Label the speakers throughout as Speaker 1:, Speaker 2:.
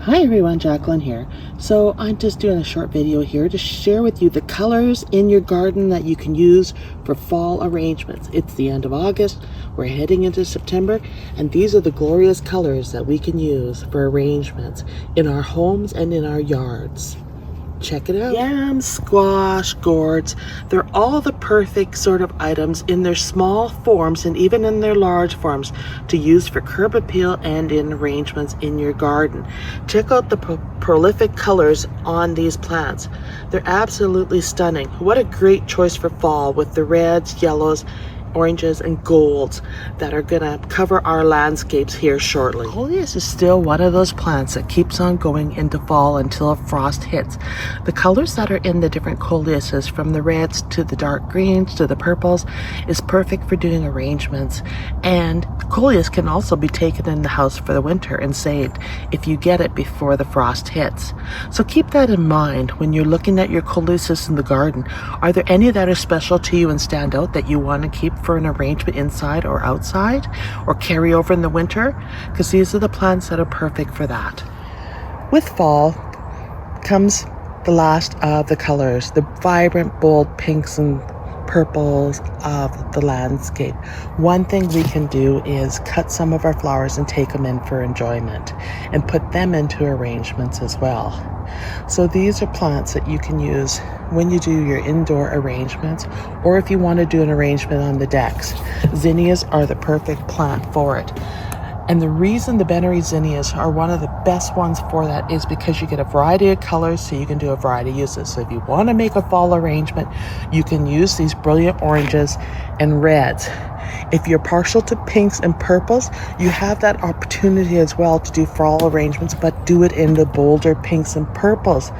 Speaker 1: Hi everyone, Jacqueline here. So I'm just doing a short video here to share with you the colors in your garden that you can use for fall arrangements. It's the end of August, we're heading into September, and these are the glorious colors that we can use for arrangements in our homes and in our yards. Check it out. Yam, squash, gourds, they're all the perfect sort of items in their small forms and even in their large forms to use for curb appeal and in arrangements in your garden. Check out the prolific colors on these plants. They're absolutely stunning. What a great choice for fall with the reds, yellows, oranges and golds that are gonna cover our landscapes here shortly. Coleus is still one of those plants that keeps on going into fall until a frost hits. The colors that are in the different coleuses, from the reds to the dark greens to the purples, is perfect for doing arrangements. And coleus can also be taken in the house for the winter and saved if you get it before the frost hits. So keep that in mind when you're looking at your coleuses in the garden. Are there any that are special to you and stand out that you want to keep for an arrangement inside or outside or carry over in the winter? Because these are the plants that are perfect for that. With fall comes the last of the colors, the vibrant bold pinks and purples of the landscape. One thing we can do is cut some of our flowers and take them in for enjoyment and put them into arrangements as well. So these are plants that you can use when you do your indoor arrangements, or if you want to do an arrangement on the decks. Zinnias are the perfect plant for it. And the reason the Bennery zinnias are one of the best ones for that is because you get a variety of colors, so you can do a variety of uses. So if you want to make a fall arrangement, you can use these brilliant oranges and reds. If you're partial to pinks and purples, you have that opportunity as well to do fall arrangements, but do it in the bolder pinks and purples.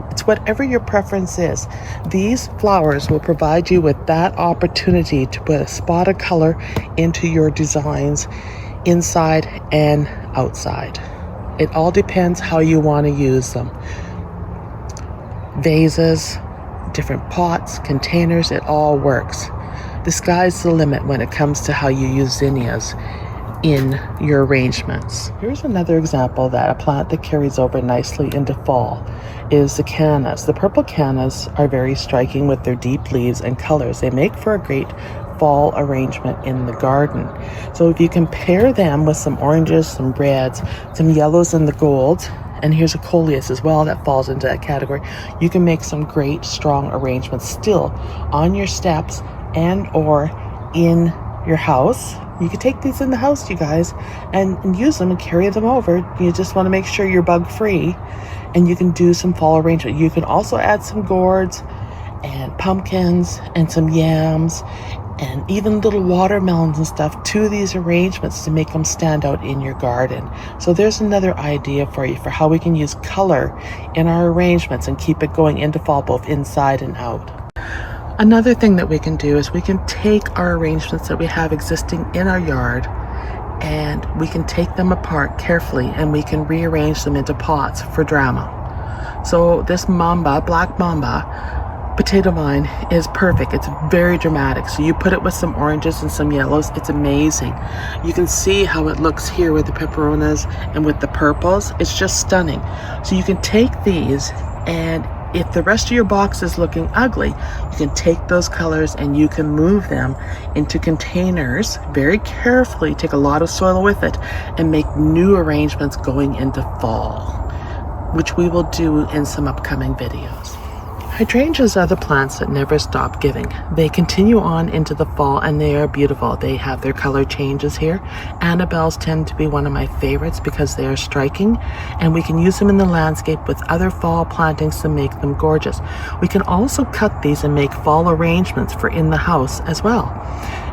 Speaker 1: It's whatever your preference is. These flowers will provide you with that opportunity to put a spot of color into your designs inside and outside. It all depends how you want to use them. Vases, different pots, containers, it all works. The sky's the limit when it comes to how you use zinnias in your arrangements. Here's another example that a plant that carries over nicely into fall is the cannas. The purple cannas are very striking with their deep leaves and colors. They make for a great fall arrangement in the garden. So if you compare them with some oranges, some reds, some yellows and the golds, and here's a coleus as well that falls into that category, you can make some great strong arrangements still on your steps and or in your house. You can take these in the house, you guys, and use them and carry them over. You just want to make sure you're bug free, and you can do some fall arrangement. You can also add some gourds and pumpkins and some yams and even little watermelons and stuff to these arrangements to make them stand out in your garden. So there's another idea for you for how we can use color in our arrangements and keep it going into fall both inside and out. Another thing that we can do is we can take our arrangements that we have existing in our yard and we can take them apart carefully and we can rearrange them into pots for drama. So this mamba, black mamba, potato vine is perfect. It's very dramatic. So you put it with some oranges and some yellows. It's amazing. You can see how it looks here with the peperonas and with the purples. It's just stunning. So you can take these, and if the rest of your box is looking ugly, you can take those colors and you can move them into containers very carefully, take a lot of soil with it, and make new arrangements going into fall, which we will do in some upcoming videos. Hydrangeas are the plants that never stop giving. They continue on into the fall and they are beautiful. They have their color changes here. Annabelles tend to be one of my favorites because they are striking, and we can use them in the landscape with other fall plantings to make them gorgeous. We can also cut these and make fall arrangements for in the house as well,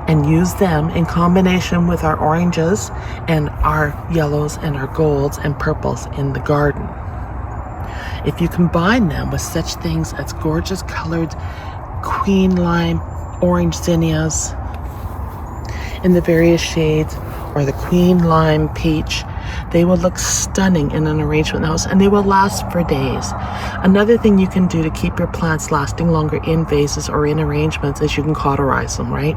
Speaker 1: and use them in combination with our oranges and our yellows and our golds and purples in the garden. If you combine them with such things as gorgeous colored queen lime, orange zinnias in the various shades, or the queen lime peach, they will look stunning in an arrangement in the house, and they will last for days. Another thing you can do to keep your plants lasting longer in vases or in arrangements is you can cauterize them, right?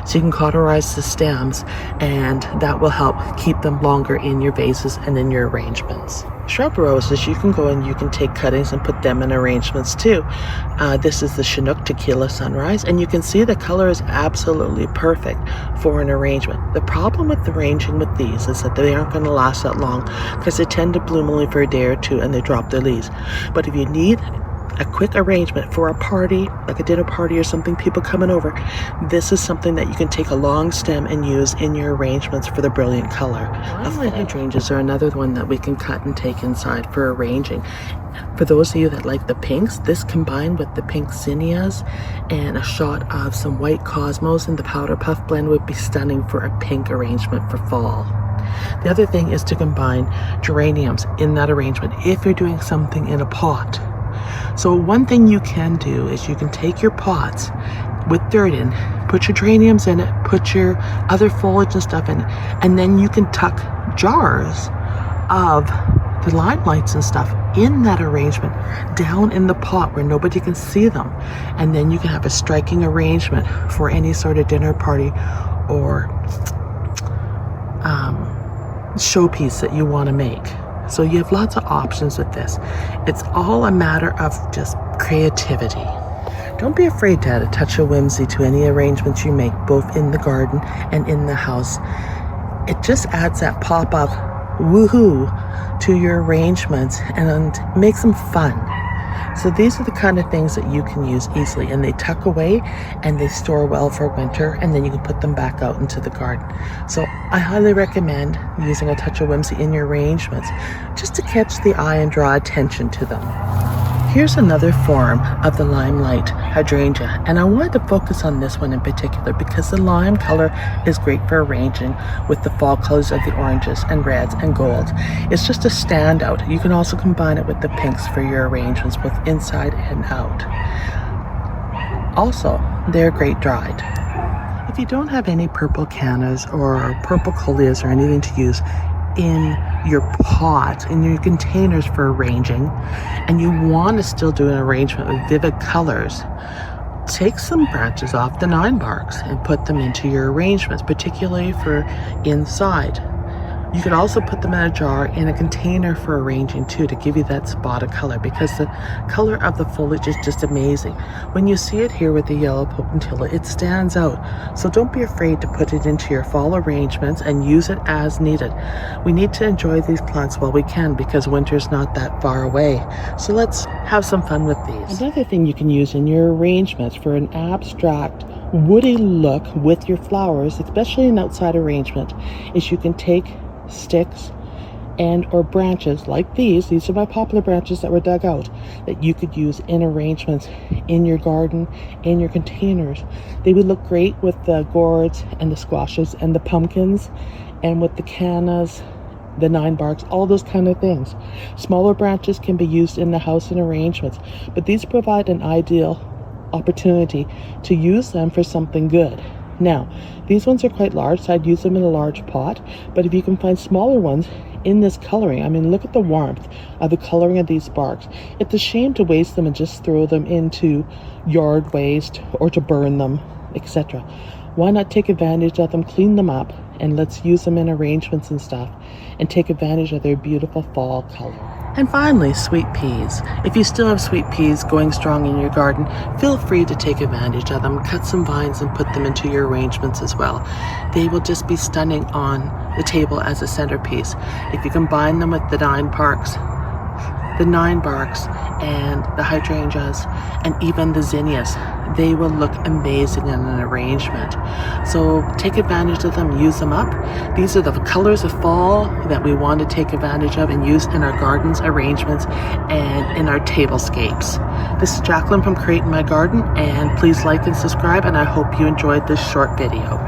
Speaker 1: So you can cauterize the stems, and that will help keep them longer in your vases and in your arrangements. shrub roses, you can go and you can take cuttings and put them in arrangements too. This is the Chinook Tequila Sunrise, and you can see the color is absolutely perfect for an arrangement. The problem with arranging with these is that they aren't going to last that long because they tend to bloom only for a day or two and they drop their leaves. But if you need a quick arrangement for a party, like a dinner party or something, people coming over, this is something that you can take a long stem and use in your arrangements for the brilliant color. Hydrangeas are another one that we can cut and take inside for arranging. For those of you that like the pinks, this combined with the pink zinnias and a shot of some white cosmos in the powder puff blend would be stunning for a pink arrangement for fall. The other thing is to combine geraniums in that arrangement if you're doing something in a pot. So one thing you can do is you can take your pots with dirt in, put your geraniums in it, put your other foliage and stuff in it, and then you can tuck jars of the limelights and stuff in that arrangement down in the pot where nobody can see them. And then you can have a striking arrangement for any sort of dinner party or showpiece that you want to make. So you have lots of options with this. It's all a matter of just creativity. Don't be afraid to add a touch of whimsy to any arrangements you make, both in the garden and in the house. It just adds that pop of woohoo to your arrangements and makes them fun. So these are the kind of things that you can use easily, and they tuck away and they store well for winter, and then you can put them back out into the garden. So I highly recommend using a touch of whimsy in your arrangements just to catch the eye and draw attention to them. Here's another form of the limelight hydrangea, and I wanted to focus on this one in particular because the lime color is great for arranging with the fall colors of the oranges and reds and golds. It's just a standout. You can also combine it with the pinks for your arrangements both inside and out. Also, they're great dried. If you don't have any purple cannas or purple coleus or anything to use in your pots, in your containers for arranging, and you want to still do an arrangement with vivid colors, take some branches off the 9 barks and put them into your arrangements, particularly for inside. You could also put them in a jar in a container for arranging too, to give you that spot of color, because the color of the foliage is just amazing. When you see it here with the yellow potentilla, it stands out. So don't be afraid to put it into your fall arrangements and use it as needed. We need to enjoy these plants while we can because winter's not that far away. So let's have some fun with these. Another thing you can use in your arrangements for an abstract woody look with your flowers, especially an outside arrangement, is you can take sticks and or branches like these are my poplar branches that were dug out, that you could use in arrangements in your garden, in your containers. They would look great with the gourds and the squashes and the pumpkins, and with the cannas, the 9 barks, all those kind of things. Smaller branches can be used in the house in arrangements, but these provide an ideal opportunity to use them for something good. Now, these ones are quite large, so I'd use them in a large pot, but if you can find smaller ones in this coloring, I mean, look at the warmth of the coloring of these barks. It's a shame to waste them and just throw them into yard waste or to burn them, etc. Why not take advantage of them, clean them up, and let's use them in arrangements and stuff, and take advantage of their beautiful fall color. And finally, sweet peas. If you still have sweet peas going strong in your garden, feel free to take advantage of them. Cut some vines and put them into your arrangements as well. They will just be stunning on the table as a centerpiece. If you combine them with the 9 barks, and the hydrangeas, and even the zinnias, they will look amazing in an arrangement. So take advantage of them, use them up. These are the colors of fall that we want to take advantage of and use in our gardens, arrangements, and in our tablescapes. This is Jacqueline from Creating My Garden, and please like and subscribe, and I hope you enjoyed this short video.